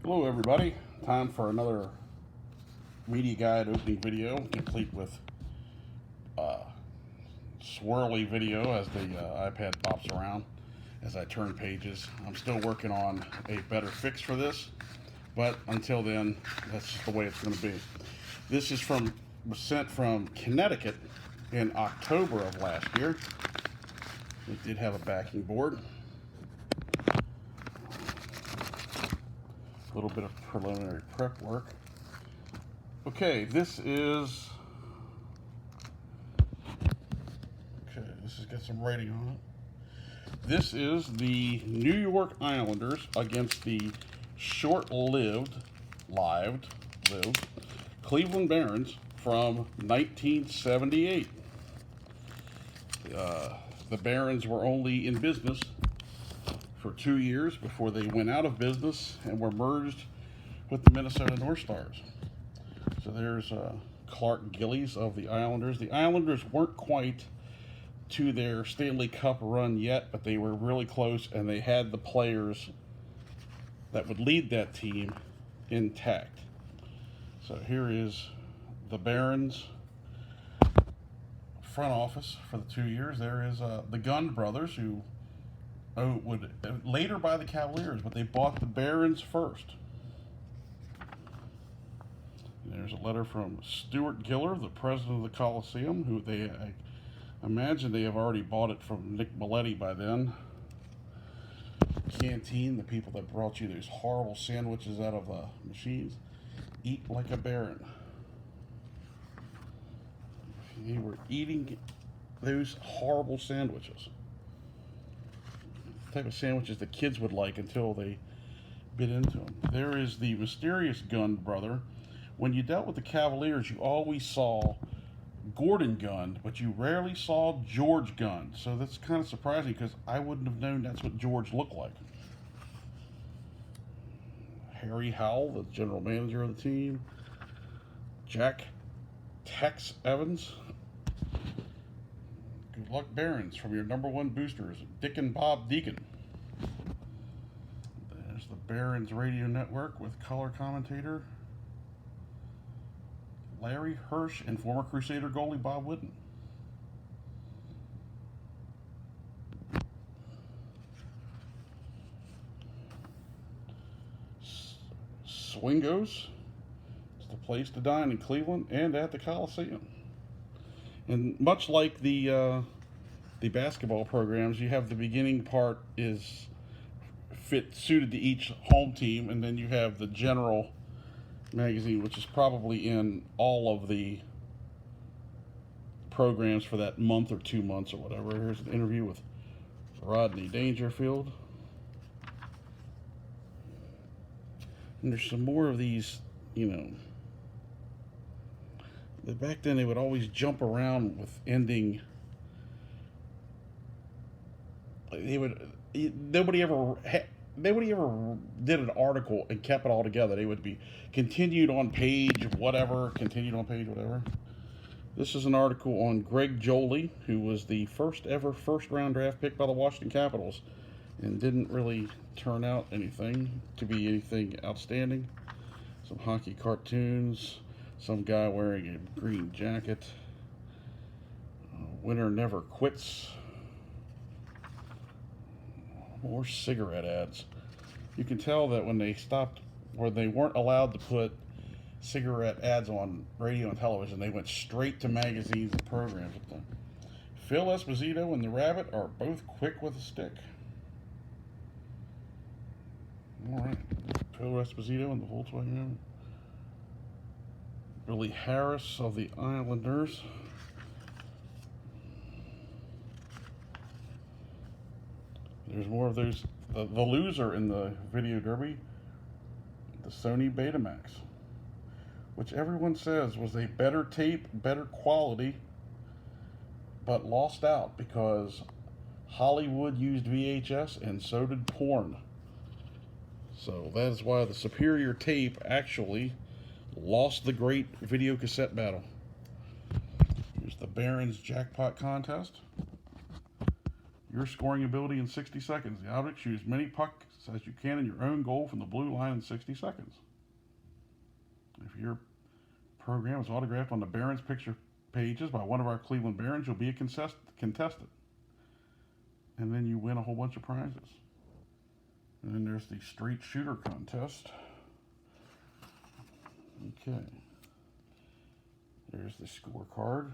Hello everybody, time for another media guide opening video, complete with swirly video as the iPad pops around as I turn pages. I'm still working on a better fix for this, but until then, that's just the way it's going to be. This was sent from Connecticut in October of last year. It did have a backing board. A little bit of preliminary prep work. Okay, this has got some writing on it. This is the New York Islanders against the short-lived Cleveland Barons from 1978. The Barons were only in business for 2 years before they went out of business and were merged with the Minnesota North Stars. So there's Clark Gillies of the Islanders. The Islanders weren't quite to their Stanley Cup run yet, but they were really close, and they had the players that would lead that team intact. So here is the Barons front office for the 2 years. There is the Gund brothers, who would later buy the Cavaliers, but they bought the Barons first. There's a letter from Stuart Giller, the president of the Coliseum, who I imagine they have already bought it from Nick Milletti by then. Canteen, the people that brought you those horrible sandwiches out of the machines. Eat like a Baron. They were eating those horrible sandwiches. The type of sandwiches the kids would like until they bit into them. There is the mysterious Gund brother. When you dealt with the Cavaliers, you always saw Gordon Gund, but you rarely saw George Gund. So that's kind of surprising, because I wouldn't have known that's what George looked like. Harry Howell, the general manager of the team. Jack Tex Evans. Good luck, Barons, from your #1 boosters, Dick and Bob Deacon. There's the Barons Radio Network with color commentator Larry Hirsch and former Crusader goalie Bob Whitten. Swingos. It's the place to dine in Cleveland and at the Coliseum. And much like the basketball programs, you have the beginning part is suited to each home team, and then you have the general magazine, which is probably in all of the programs for that month or 2 months or whatever. Here's an interview with Rodney Dangerfield. And there's some more of these, back then they would always jump around with ending. Nobody ever did an article and kept it all together. They would be continued on page whatever. This is an article on Greg Jolie, who was the first ever first-round draft pick by the Washington Capitals and didn't really turn out to be anything outstanding. Some hockey cartoons, some guy wearing a green jacket. Winner never quits. More cigarette ads. You can tell that when they weren't allowed to put cigarette ads on radio and television, they went straight to magazines and programs with them. Phil Esposito and the Rabbit are both quick with a stick. All right. Phil Esposito and the Volkswagen. Billy Harris of the Islanders. There's more of those. The loser in the video derby, the Sony Betamax, which everyone says was a better tape, better quality, but lost out because Hollywood used VHS and so did porn. So that is why the superior tape actually lost the great video cassette battle. Here's the Barons Jackpot Contest. your scoring ability in 60 seconds. The object, shoot as many pucks as you can in your own goal from the blue line in 60 seconds. If your program is autographed on the Barons picture pages by one of our Cleveland Barons, you'll be a contestant. And then you win a whole bunch of prizes. And then there's the straight shooter contest. Okay. There's the scorecard.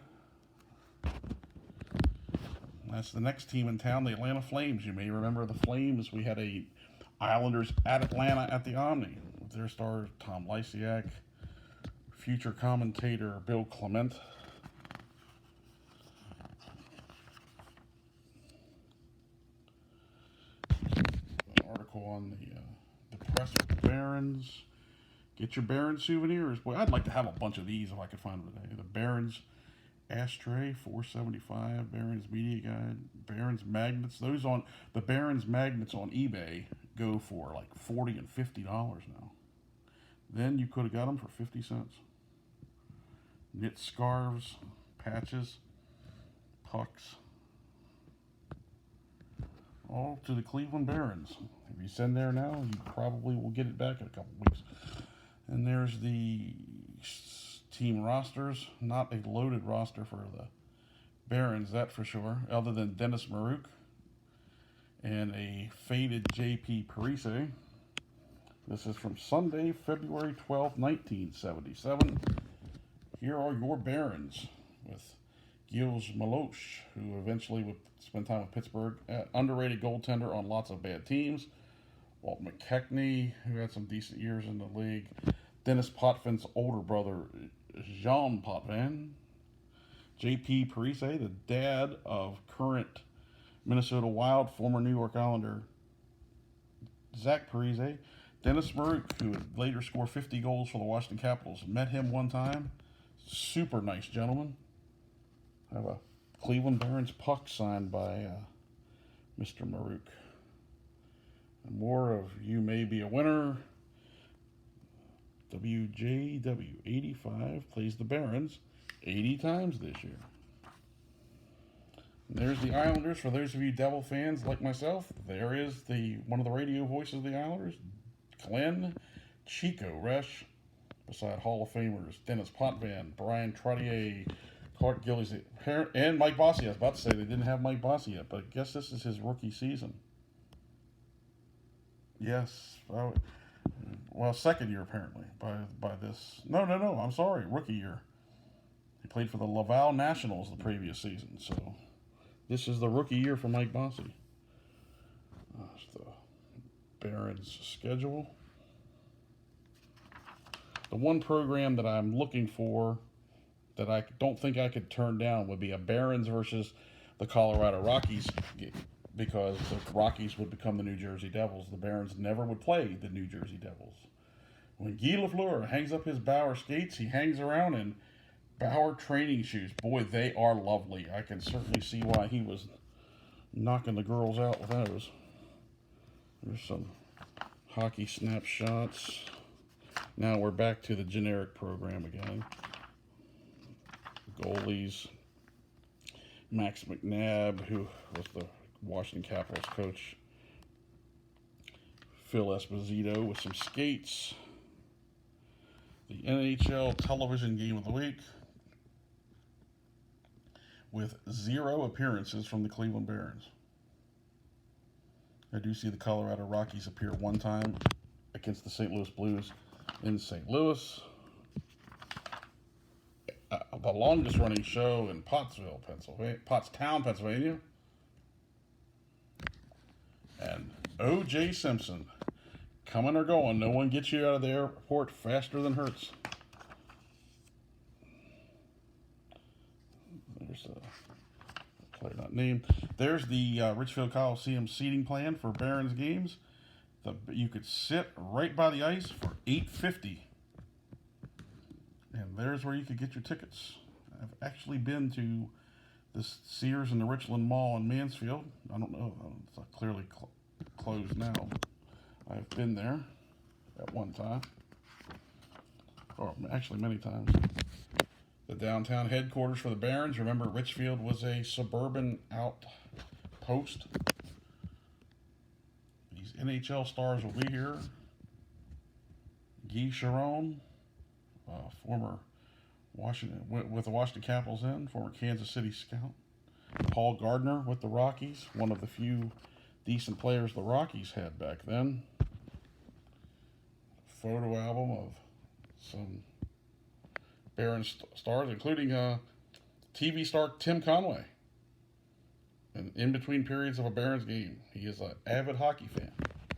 That's the next team in town, the Atlanta Flames. You may remember the Flames. We had a Islanders at Atlanta at the Omni with their star Tom Lysiak, future commentator Bill Clement. An article on the press with the Barons. Get your Barons souvenirs. Boy, I'd like to have a bunch of these if I could find them today. The Barons ashtray, $4.75. Barons media guide. Barons magnets. Those on the Barons magnets on eBay go for like $40 and $50 now. Then you could have got them for 50 cents. Knit scarves, patches, pucks, all to the Cleveland Barons. If you send there now, you probably will get it back in a couple weeks. And there's the team rosters. Not a loaded roster for the Barons, that for sure, other than Denis Maruk and a faded J.P. Parise. This is from Sunday, February 12th, 1977. Here are your Barons with Gilles Meloche, who eventually would spend time with Pittsburgh. Underrated goaltender on lots of bad teams. Walt McKechnie, who had some decent years in the league. Dennis Potvin's older brother, Jean Potvin. J.P. Parise, the dad of current Minnesota Wild, former New York Islander Zach Parise. Denis Maruk, who would later score 50 goals for the Washington Capitals. Met him one time. Super nice gentleman. I have a Cleveland Barons puck signed by Mr. Maruk. And more of You May Be a Winner. WJW 85 plays the Barons 80 times this year. And there's the Islanders. For those of you Devil fans like myself, there is one of the radio voices of the Islanders, Glenn Chico Resch, beside Hall of Famers Dennis Potvin, Brian Trottier, Clark Gillies, and Mike Bossy. I was about to say they didn't have Mike Bossy yet, but I guess this is his rookie season. Yes. Well, second year apparently by this. No, I'm sorry, rookie year. He played for the Laval Nationals the previous season, so this is the rookie year for Mike Bossy. That's the Barons schedule. The one program that I'm looking for that I don't think I could turn down would be a Barons versus the Colorado Rockies, because the Rockies would become the New Jersey Devils. The Barons never would play the New Jersey Devils. When Guy Lafleur hangs up his Bauer skates, he hangs around in Bauer training shoes. Boy, they are lovely. I can certainly see why he was knocking the girls out with those. There's some hockey snapshots. Now we're back to the generic program again. Goalies. Max McNabb, who was the Washington Capitals coach. Phil Esposito with some skates. The NHL television game of the week with 0 appearances from the Cleveland Barons. I do see the Colorado Rockies appear one time against the St. Louis Blues in St. Louis. The longest running show in Pottstown, Pennsylvania. And O.J. Simpson, coming or going. No one gets you out of the airport faster than Hertz. There's a player not named. There's the Richfield Coliseum seating plan for Barons games. You could sit right by the ice for $8.50. And there's where you could get your tickets. I've actually been to this Sears and the Richland Mall in Mansfield. I don't know. It's clearly closed now. I've been there at one time. Or actually many times. The downtown headquarters for the Barons. Remember, Richfield was a suburban host. These NHL stars will be here. Guy Chiron, former Washington with the Washington Capitals former Kansas City scout. Paul Gardner with the Rockies, one of the few decent players the Rockies had back then. Photo album of some Barons stars, including TV star Tim Conway. And in between periods of a Barons game, he is an avid hockey fan.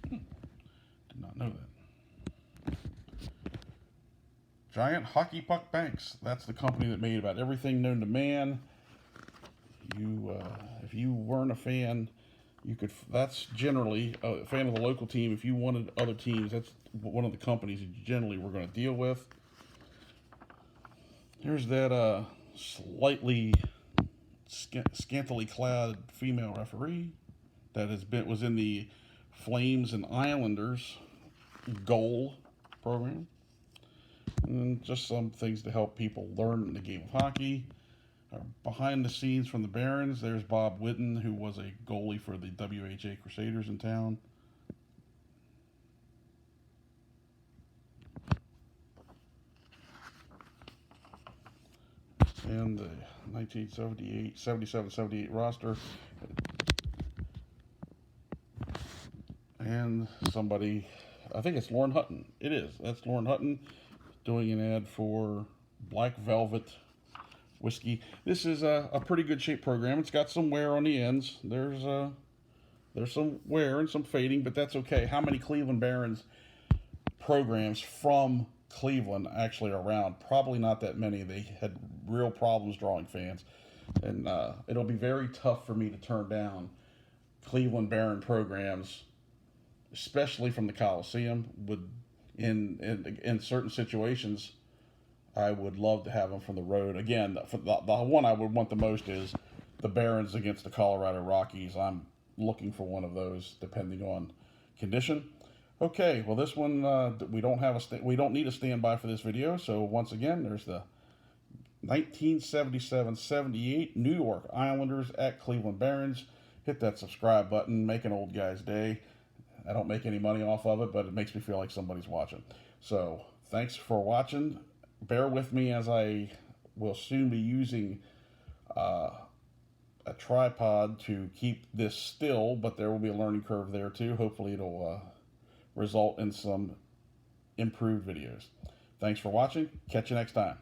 Did not know that. Giant Hockey Puck Banks. That's the company that made about everything known to man. If you weren't a fan, you could. That's generally a fan of the local team. If you wanted other teams, that's one of the companies you generally were going to deal with. Here's that slightly scantily clad female referee that was in the Flames and Islanders goal program. And just some things to help people learn the game of hockey. Behind the scenes from the Barons, there's Bob Whitten, who was a goalie for the WHA Crusaders in town. And the 1977-78 roster. And somebody, I think it's Lauren Hutton. It is. That's Lauren Hutton doing an ad for Black Velvet whiskey. This is a pretty good shape program. It's got some wear on the ends. There's some wear and some fading, but that's okay. How many Cleveland Barons programs from Cleveland actually are around? Probably not that many. They had real problems drawing fans, and it'll be very tough for me to turn down Cleveland Baron programs, especially from the Coliseum. In certain situations, I would love to have them from the road. Again, the one I would want the most is the Barons against the Colorado Rockies. I'm looking for one of those, depending on condition. Okay, well, this one we don't need a standby for this video. So once again, there's the 1977-78 New York Islanders at Cleveland Barons. Hit that subscribe button. Make an old guy's day. I don't make any money off of it, but it makes me feel like somebody's watching. So thanks for watching. Bear with me as I will soon be using a tripod to keep this still, but there will be a learning curve there too. Hopefully it'll result in some improved videos. Thanks for watching. Catch you next time.